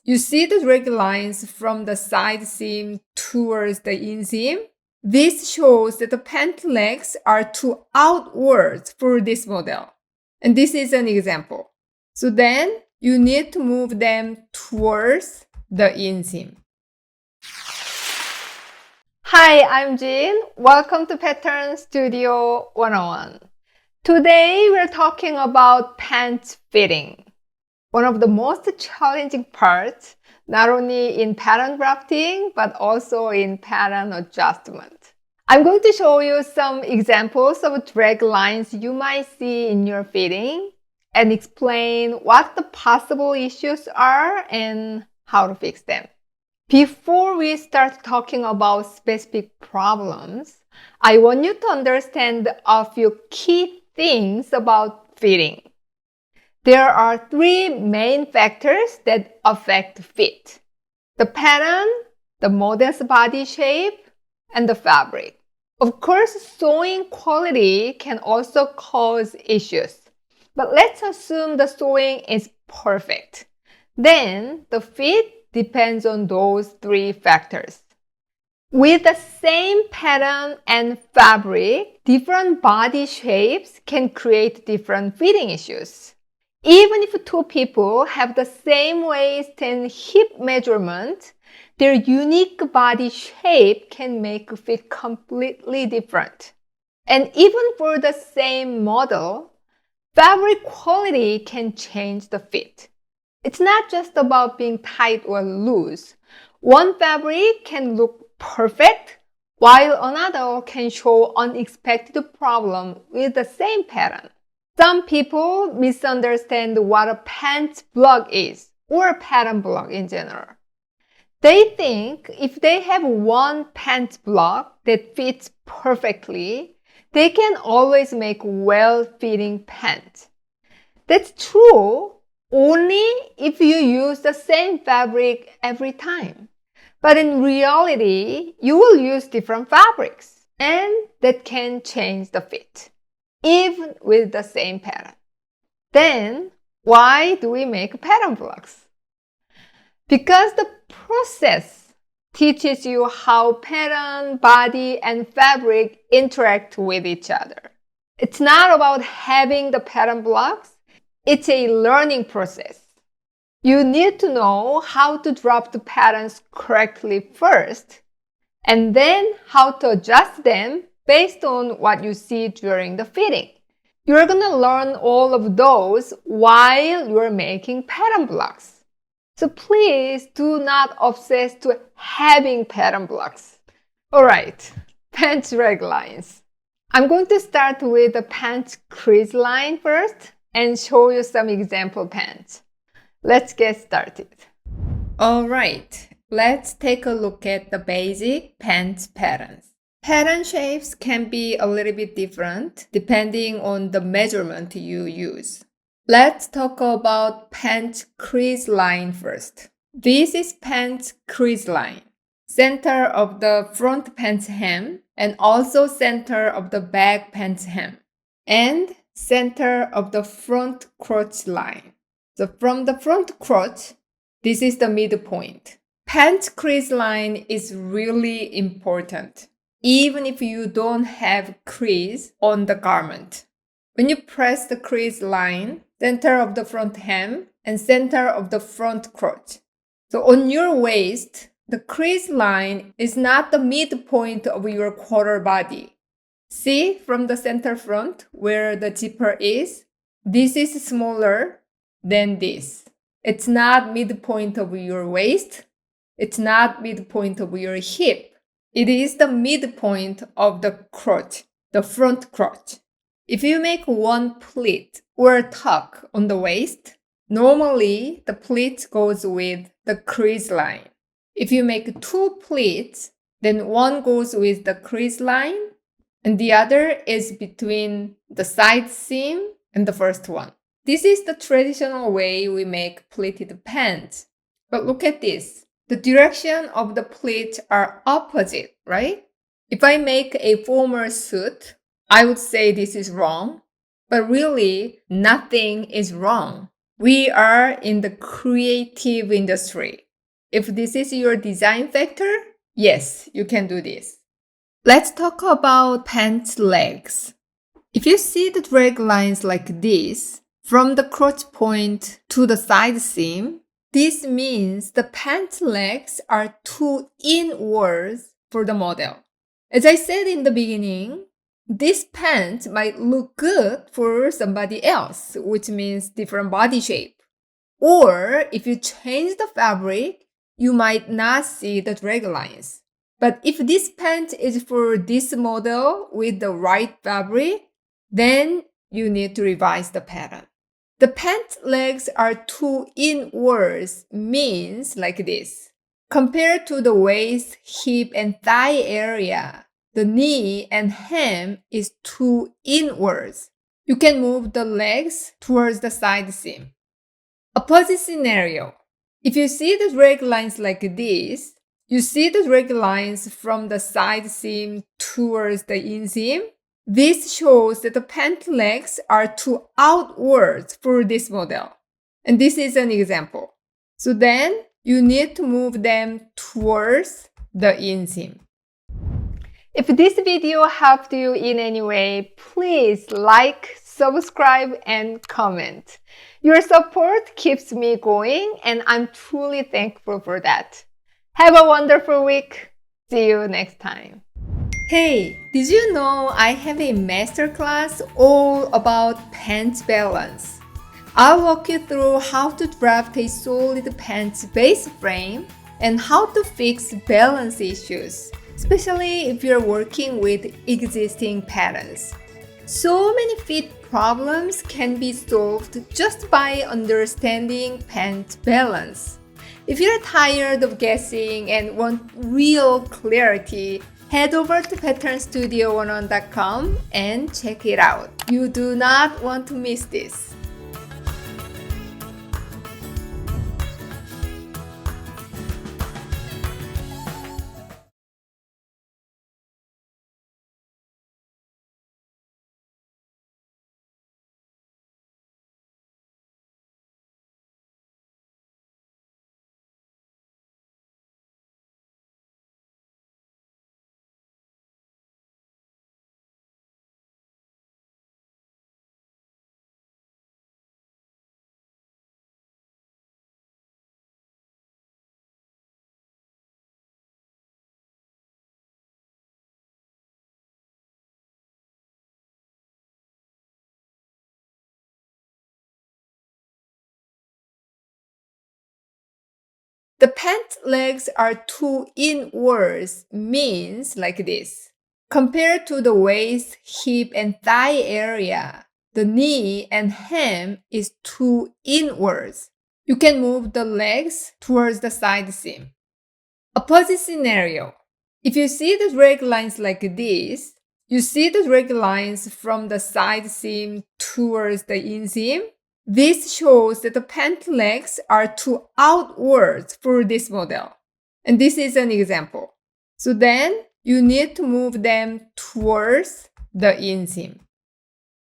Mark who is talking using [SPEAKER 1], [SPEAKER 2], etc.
[SPEAKER 1] You see the drag lines from the side seam towards the inseam? This shows that the pant legs are too outwards for this model. And this is an example. So then you need to move them towards the inseam. Hi, I'm Jin. Welcome to Pattern Studio 101. Today we're talking about pant fitting. One of the most challenging parts, not only in pattern drafting, but also in pattern adjustment. I'm going to show you some examples of drag lines you might see in your fitting and explain what the possible issues are and how to fix them. Before we start talking about specific problems, I want you to understand a few key things about fitting. There are three main factors that affect fit: the pattern, the model's body shape, and the fabric. Of course, sewing quality can also cause issues, but let's assume the sewing is perfect. Then the fit depends on those three factors. With the same pattern and fabric, different body shapes can create different fitting issues. Even if two people have the same waist and hip measurement, their unique body shape can make a fit completely different. And even for the same model, fabric quality can change the fit. It's not just about being tight or loose. One fabric can look perfect, while another can show unexpected problem with the same pattern. Some people misunderstand what a pant block is, or a pattern block in general. They think if they have one pant block that fits perfectly, they can always make well-fitting pants. That's true only if you use the same fabric every time. But in reality, you will use different fabrics, and that can change the fit, even with the same pattern. Then, why do we make pattern blocks? Because the process teaches you how pattern, body, and fabric interact with each other. It's not about having the pattern blocks, it's a learning process. You need to know how to drop the patterns correctly first, and then how to adjust them based on what you see during the fitting. You're gonna learn all of those while you're making pattern blocks. So please do not obsess to having pattern blocks. Alright, pant drag lines. I'm going to start with the pant crease line first and show you some example pants. Let's get started. Alright, let's take a look at the basic pant patterns. Pattern shapes can be a little bit different depending on the measurement you use. Let's talk about pant crease line first. This is pant crease line, center of the front pants hem and also center of the back pants hem, and center of the front crotch line. So from the front crotch, this is the midpoint. Pant crease line is really important, even if you don't have crease on the garment. When you press the crease line, center of the front hem and center of the front crotch. So on your waist, the crease line is not the midpoint of your quarter body. See from the center front where the zipper is? This is smaller than this. It's not midpoint of your waist. It's not midpoint of your hip. It is the midpoint of the crotch, the front crotch. If you make one pleat or tuck on the waist, normally the pleat goes with the crease line. If you make two pleats, then one goes with the crease line and the other is between the side seam and the first one. This is the traditional way we make pleated pants. But look at this. The direction of the pleats are opposite, right? If I make a formal suit, I would say this is wrong. But really, nothing is wrong. We are in the creative industry. If this is your design factor, yes, you can do this. Let's talk about pant legs. If you see the drag lines like this, from the crotch point to the side seam, this means the pant legs are too inwards for the model. As I said in the beginning, this pant might look good for somebody else, which means different body shape. Or if you change the fabric, you might not see the drag lines. But if this pant is for this model with the right fabric, then you need to revise the pattern. The pant legs are too inwards means like this. Compared to the waist, hip, and thigh area, the knee and hem is too inwards. You can move the legs towards the side seam. Opposite scenario. If you see the drag lines like this, you see the drag lines from the side seam towards the inseam. This shows that the pant legs are too outwards for this model. And this is an example. So then you need to move them towards the inseam. If this video helped you in any way, please like, subscribe, and comment. Your support keeps me going, and I'm truly thankful for that. Have a wonderful week. See you next time. Hey, did you know I have a masterclass all about pant balance? I'll walk you through how to draft a solid pants base frame and how to fix balance issues, especially if you're working with existing patterns. So many fit problems can be solved just by understanding pant balance. If you're tired of guessing and want real clarity, head over to patternstudio101.com and check it out. You do not want to miss this. The pant legs are too inwards means like this. Compared to the waist, hip, and thigh area, the knee and hem is too inwards. You can move the legs towards the side seam. Opposite scenario. If you see the drag lines like this, you see the drag lines from the side seam towards the inseam. This shows that the pant legs are too outwards for this model. And this is an example. So then you need to move them towards the inseam.